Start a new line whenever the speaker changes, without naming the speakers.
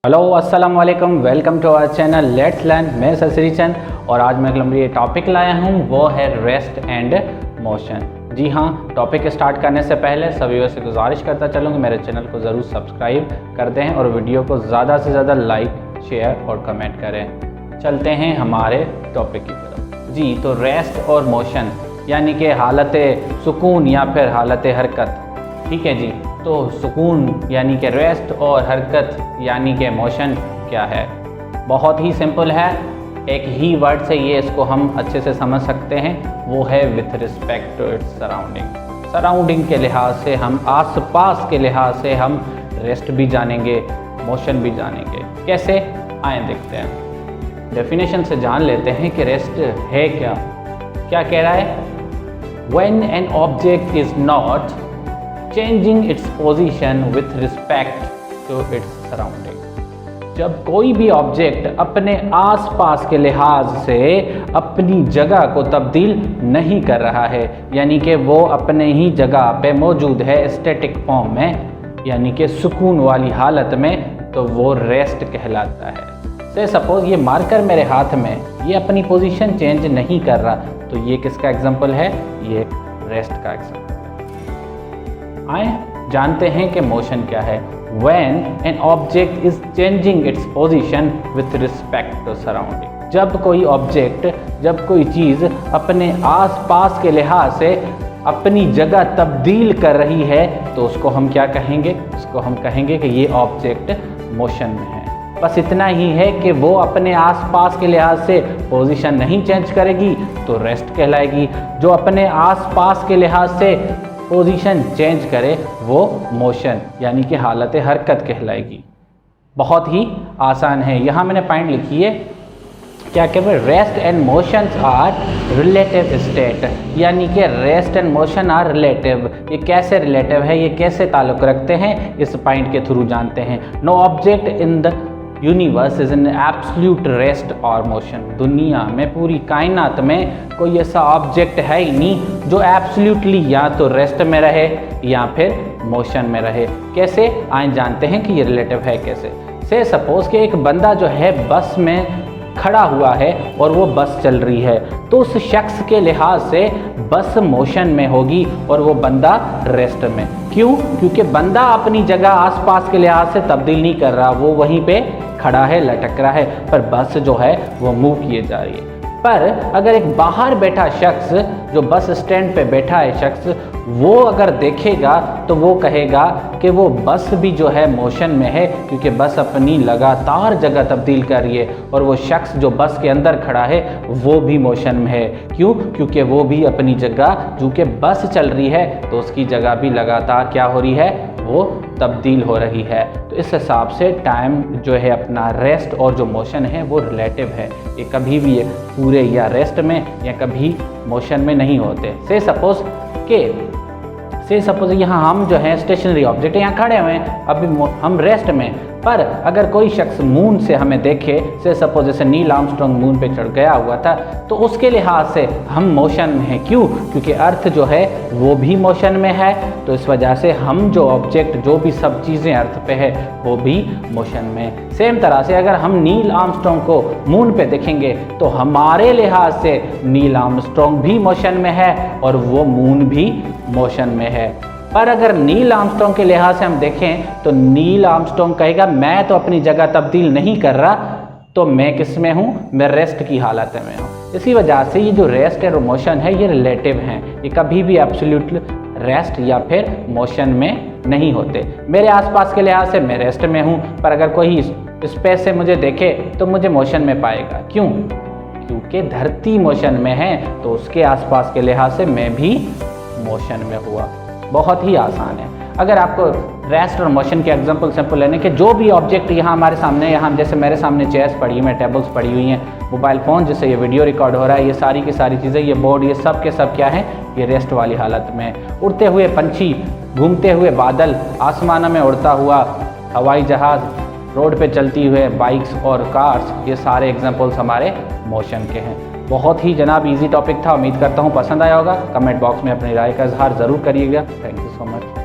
Hello अस्सलाम वालेकुम, welcome to our channel let's learn. मैं ससरी चंद और आज मैं ये टॉपिक लाया हूँ वो है रेस्ट एंड मोशन। जी हाँ, टॉपिक स्टार्ट करने से पहले सभी से गुजारिश करता चलूँ कि मेरे चैनल को ज़रूर सब्सक्राइब कर दें और वीडियो को ज़्यादा से ज़्यादा लाइक, शेयर और कमेंट करें। चलते हैं हमारे टॉपिक की तरफ। जी, तो रेस्ट और मोशन यानी कि हालत सुकून या फिर हालत हरकत। ठीक है जी, तो सुकून यानी कि रेस्ट और हरकत यानी कि मोशन क्या है? बहुत ही सिंपल है, एक ही वर्ड से ये इसको हम अच्छे से समझ सकते हैं, वो है with respect to its surrounding. Surrounding के लिहाज से हम, आसपास के लिहाज से हम रेस्ट भी जानेंगे, मोशन भी जानेंगे। कैसे? आए देखते हैं। डेफिनेशन से जान लेते हैं कि रेस्ट है क्या। क्या कह रहा है? When an object is not changing its position with respect to its surrounding। जब कोई भी ऑब्जेक्ट अपने आसपास के लिहाज से अपनी जगह को तब्दील नहीं कर रहा है, यानी कि वो अपने ही जगह पे मौजूद है स्टैटिक फॉर्म में, यानी कि सुकून वाली हालत में, तो वो रेस्ट कहलाता है। से सपोज ये मार्कर मेरे हाथ में, ये अपनी पोजीशन चेंज नहीं कर रहा, तो ये किसका एग्जांपल है? ये रेस्ट का एग्जांपल। आए जानते हैं कि मोशन क्या है। When an object is changing its position with respect to surrounding। जब कोई ऑब्जेक्ट, जब कोई चीज़ अपने आसपास के लिहाज से अपनी जगह तब्दील कर रही है, तो उसको हम क्या कहेंगे? उसको हम कहेंगे कि ये ऑब्जेक्ट मोशन में है। बस इतना ही है कि वो अपने आसपास के लिहाज से पोजीशन नहीं चेंज करेगी तो रेस्ट कहलाएगी। जो अपने आसपास के लिहाज से पोजीशन चेंज करे वो मोशन यानी कि हालत हरकत कहलाएगी। बहुत ही आसान है। यहाँ मैंने पॉइंट लिखी है, क्या कहते हैं? Rest and motions are relative state, यानी कि rest and motion are relative. ये कैसे रिलेटिव है, ये कैसे ताल्लुक़ रखते हैं, इस पॉइंट के थ्रू जानते हैं। No object in the universe is an absolute rest और मोशन। दुनिया में, पूरी कायनात में कोई ऐसा ऑब्जेक्ट है ही नहीं जो एब्सोल्यूटली या तो रेस्ट में रहे या फिर मोशन में रहे। कैसे? आए जानते हैं कि ये रिलेटिव है कैसे। से सपोज कि एक बंदा जो है बस में खड़ा हुआ है और वो बस चल रही है, तो उस शख्स के लिहाज से बस मोशन में होगी और वो बंदा रेस्ट में। क्यों? क्योंकि बंदा अपनी जगह आसपास के लिहाज से तब्दील नहीं कर रहा, वो वहीं पे खड़ा है, लटक रहा है, पर बस जो है वो मूव किए जा रही है। पर अगर एक बाहर बैठा शख्स, जो बस स्टैंड पे बैठा है शख्स, वो अगर देखेगा तो वो कहेगा कि वो बस भी जो है मोशन में है, क्योंकि बस अपनी लगातार जगह तब्दील कर रही है, और वो शख्स जो बस के अंदर खड़ा है वो भी मोशन में है। क्यों? क्योंकि वो भी अपनी जगह, चूँकि बस चल रही है तो उसकी जगह भी लगातार क्या हो रही है? वो तब्दील हो रही है। तो इस हिसाब से टाइम जो है अपना रेस्ट और जो मोशन है वो रिलेटिव है। ये कभी भी पूरे या रेस्ट में या कभी मोशन में नहीं होते। से सपोज यहाँ हम जो है स्टेशनरी ऑब्जेक्ट यहाँ खड़े हुए हैं, अभी हम रेस्ट में, पर अगर कोई शख्स मून से हमें देखे, से सपोज जैसे नील आर्मस्ट्रांग मून पे चढ़ गया हुआ था, तो उसके लिहाज से हम मोशन में हैं। क्यों? क्योंकि अर्थ जो है वो भी मोशन में है, तो इस वजह से हम जो ऑब्जेक्ट, जो भी सब चीज़ें अर्थ पे है वो भी मोशन में। सेम तरह से अगर हम नील आर्मस्ट्रांग को मून पे देखेंगे तो हमारे लिहाज से नील आर्मस्ट्रांग भी मोशन में है और वो मून भी मोशन में है। पर अगर नील आर्मस्ट्रांग के लिहाज से हम देखें तो नील आर्मस्ट्रांग कहेगा मैं तो अपनी जगह तब्दील नहीं कर रहा, तो मैं किस में हूँ? मैं रेस्ट की हालत में हूँ। इसी वजह से ये जो रेस्ट और मोशन है ये रिलेटिव हैं, ये कभी भी एब्सोल्यूट रेस्ट या फिर मोशन में नहीं होते। मेरे आसपास के लिहाज से मैं रेस्ट में हूँ, पर अगर कोई स्पेस से मुझे देखे तो मुझे मोशन में पाएगा। क्यों? क्योंकि धरती मोशन में है, तो उसके आसपास के लिहाज से मैं भी मोशन में हुआ। बहुत ही आसान है। अगर आपको रेस्ट और मोशन के एग्जांपल सिंपल लेने के, जो भी ऑब्जेक्ट यहाँ हमारे सामने, यहाँ जैसे मेरे सामने चेयर्स पड़ी हुई हैं, टेबल्स पड़ी हुई हैं, मोबाइल फ़ोन जिससे ये वीडियो रिकॉर्ड हो रहा है, ये सारी की सारी चीज़ें, ये बोर्ड, ये सब के सब क्या है? ये रेस्ट वाली हालत में। उड़ते हुए पंछी, घूमते हुए बादल, आसमानों में उड़ता हुआ हवाई जहाज़, रोड पे चलती हुए बाइक्स और कार्स, ये सारे एग्जांपल्स हमारे मोशन के हैं। बहुत ही जनाब इजी टॉपिक था, उम्मीद करता हूँ पसंद आया होगा। कमेंट बॉक्स में अपनी राय का इजहार ज़रूर करिएगा। Thank you so much.